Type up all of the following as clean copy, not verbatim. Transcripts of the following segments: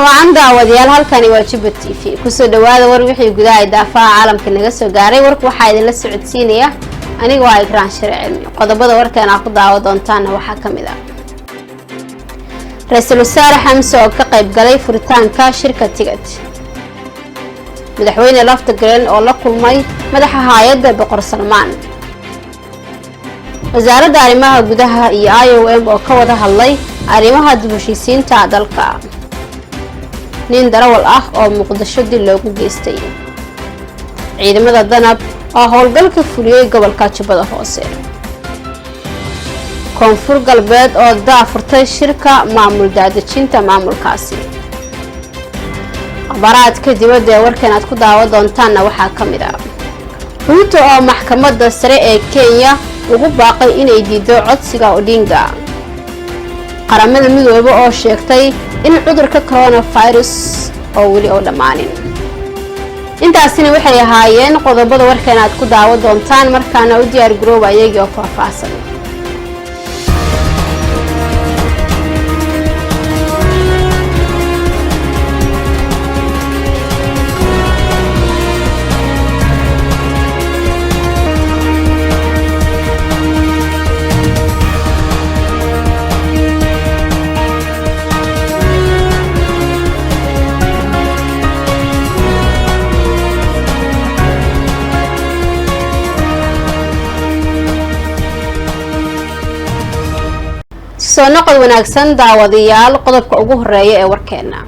طبعا daawadayaal halkani waa Jubba TV kusoo dhawaada war wixii gudaha daafaha caalamka naga soo gaaray warku waxa idin la socodsiinaya aniga waa Ikraan Sharci qodobada warkan aad ku daawan doontaan waxa kamid ah Ra'iisul Wasaare Xamse oo ka qayb galay furitaanka shirka Tigad madaxweyne Laftagreen oo la kulmay madaxa hay'adda Boqor Salmaan wasaaradda arrimaha gudaha iyo IOM oo ka wada hadlay arrimaha dib u heshiisiinta dalka nin darawal ah oo Muqdisho dil loogu geystay ciidamada danab oo howlgalka fuliyay gobolka Jubbada Hoose koonfur galbeed oo daafurtay shirka maamul daadajinta maamulkaasi abaaraadka dibadda ee warkan aad ku daawan doontaan waxa kamid ah Ruto oo maxkamadda sare ee Kenya ugu baaqay inay diido codsiga Odinga qaramada midoobe oo sheegtay in cudurka coronavirus oo wali oo dhamaanin intaasina waxay ahaayeen qodobada warkan aad ku daawan doontaan markaana u diyaar garooba ayaga oo faahfaahsan soo noqod wanaagsan daawadayaal qodobka ugu horeeya ee warkeena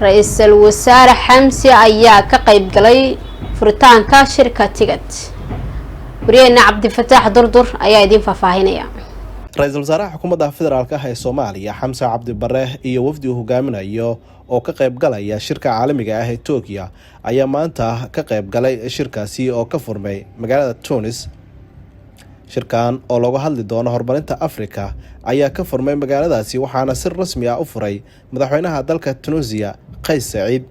Ra'iisul Wasaare Xamse ayaa ka qayb galay furitaanka shirka Tigad Wariyana Cabdifataax Durdur ayaa idin faahfaahinaya Ra'iisul Wasaaraha Xukuumadda Federaalka ah ee Soomaaliya Xamse Cabdi Barre iyo wafdi uu hogaaminayo oo ka qayb galaya shirka caalamiga ah ee Tokyo ayaa maanta ka qayb galay shirkaasi oo ka furmay magaalada Tunis shirkan oo looga hadli doono horumarinta Afrika ayaa ka furmay magaaladaasi waxaana si rasmi ah u furay madaxweynaha dalka Tunisia Qays Saciid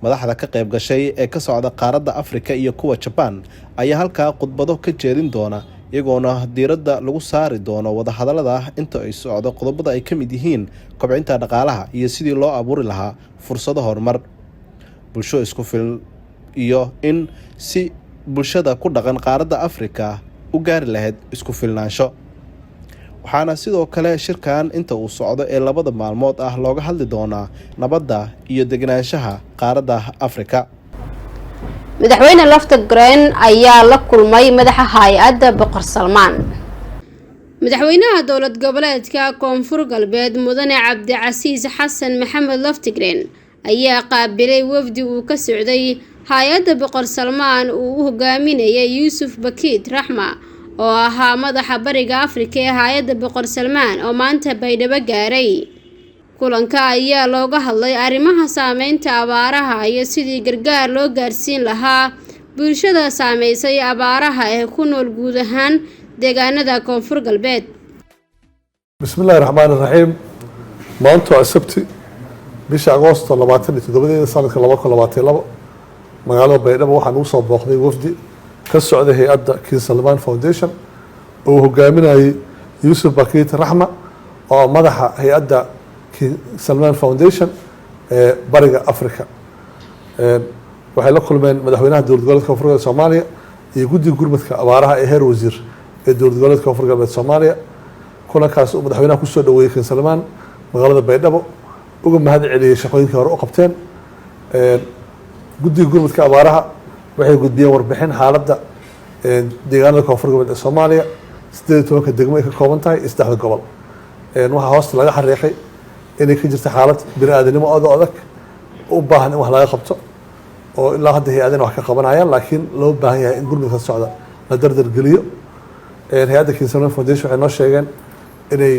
madaxda ka qayb gashay ee ka socda qaaradda Afrika iyo kuwa Japan ayaa halka khudbado ka jeedin doona iyagoona diiradda lagu saari doono wada hadallada inta ay socdo qodobada ay ka mid yihiin kobcinta dhaqaalaha iyo sidii loo abuuri lahaa fursado horumar bulsho isku filan iyo in si bulshada ku dhaqan qaaradda Afrika u gaari lahayd isku filnaansho waxaana sidoo kale shirkan inta uu socdo ee labada maalmood ah looga hadli doonaa nabadda iyo deganaanshaha qaaradda Afrika madaxweyne Laftagreen ayaa la kulmay madaxa hay'adda Boqor Salmaan madaxweynaha dowlad goboleedka koonfur galbeed mudane Cabdicasiis Xasan Maxamed Laftagreen ayaa qaabilay wafdi uu ka socday hay'adda Boqor Salmaan uu hogaaminayay Yuusuf Bakiit Raxma oo ahaa madaxa bariga Afrika ee hay'adda Boqor Salmaan oo maanta Baydhabo gaaray kulanka ayaa looga hadlay arrimaha saameynta abaaraha iyo sidii gargaar loo gaarsiin lahaa bulshada saameysay abaaraha ee ku nool guud ahaan deegaanada koonfur galbeed bismillaahir rahmaanir rahiim maanta waa sabti bisha Agoosto 27 sanadka 2022 magaalada Baydhabo waxaan u soo booqday wafdi ka socda hay'adda King Salman Foundation oo hogaaminayay Yuusuf Bakiit Raxma oo madaxa hay'adda King Salman Foundation ee bariga Afrika waxay la kulmeen madaxweynaha dowlad goboleedka koonfur galbeed Soomaaliya iyo guddiga gurmadka abaaraha ee heer wasiir ee dowlad goboleedka koonfur galbeed Soomaaliya kulankaas uu madaxweynaha ku soo dhaweeyay King Salman magaalada Baydhabo uga mahad celiyay shaqooyinkii hore u qabteen guddiga gurmadka abaaraha waxay gudbiyeen warbixin xaaladda deegaanada koonfur galbeed Soomaaliya 18 degmo ay ka kooban tahay 3 gobol waxa hoosta laga xariiqay inay ka jirto xaalad bini'aadanimo oo adag u baahan in wax laga qabto oo ilaa hadda hay'adaha wax ka qabanayaan laakiin loo baahan yahay in gurmadka socda la dardar geliyo hay'adda King Salman Foundation waxay noo sheegeen inay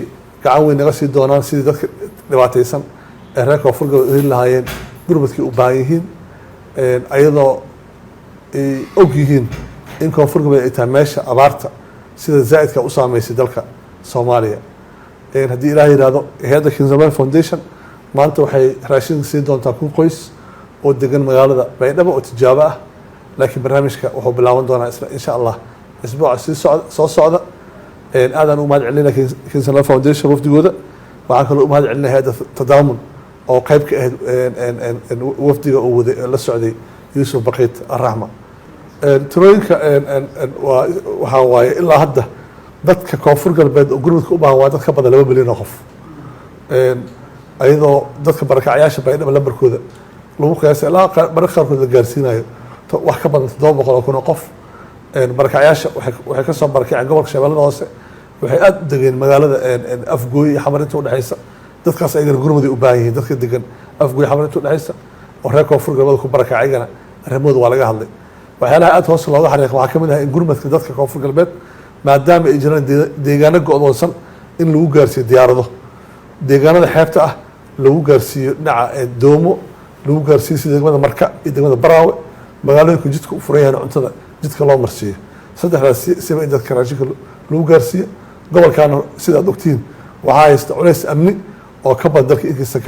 gacan weyn naga sii doonaan sidii dadka dhibaataysan ee reer koonfur galbeed heli lahaayeen gurmadkii u baahan yihiin ayadoo ay og yihiin in koonfur galbeed ay tahay meesha abaarta sida zaa'idka u saameysay dalka Soomaaliya haddii ilaahay yiraahdo hay'adda King Salman Foundation maanta waxay raashin siin doontaa kun qoys oo degan magaalada Baydhabo oo tijaabo ah laakiin barnaamijka wuxuu bilaaban doonaa insha Allah isbuuca soo socda aadan u mahad celinaa King Salman Foundation wafdigooda waxaan kaloo u mahad celinaa hay'adda Tadaamun oo qayb ka ahayd wafdiga uu waday la socday yuusuf baqiit arraxma talooyinka waxaa waaye ilaa hadda dadka koonfur galbeed oo gurmadka u baahan waa dad ka badan 2 milyan oo qof ayadoo dadka barakacyaasha baydhabo lambarkooda lagu qiyaasay ilaa mararka qaarkood la gaarsiinayo wax ka badan 700 kun oo qof barakacyaasha waxay ka soo barakaceen gobolka shabeellada hoose waxay aad u degeen magaalada afgooy iyo xamar inta u dhaxaysa dadkaas ayagana gurmada u baahan yihiin dadka degan afgooy xamar inta u dhaxaysa oo reer koonfur galbeed ku barakacayna arrimooda waa laga hadlay waxyaalaha aad hoos looga xariiqay waxaa ka mid ah in gurmadka dadka koonfur galbeed maadaama ay jiraan deegaano go'doonsan in lagu gaarsiiyo diyaarado deegaanada xeebta ah lagu gaarsiiyo dhinaca doomo lagu gaarsiiyo sida degmada marka iyo degmada baraawe magaalooyinka jidka u furan yahay cuntada jidka loo marsiiyo saddexdaas siba in dadka raashinka lagu gaarsiiyo gobolkaana sidaad ogtihiin waxaa haysta culays amni oo ka badan dalka inkiisa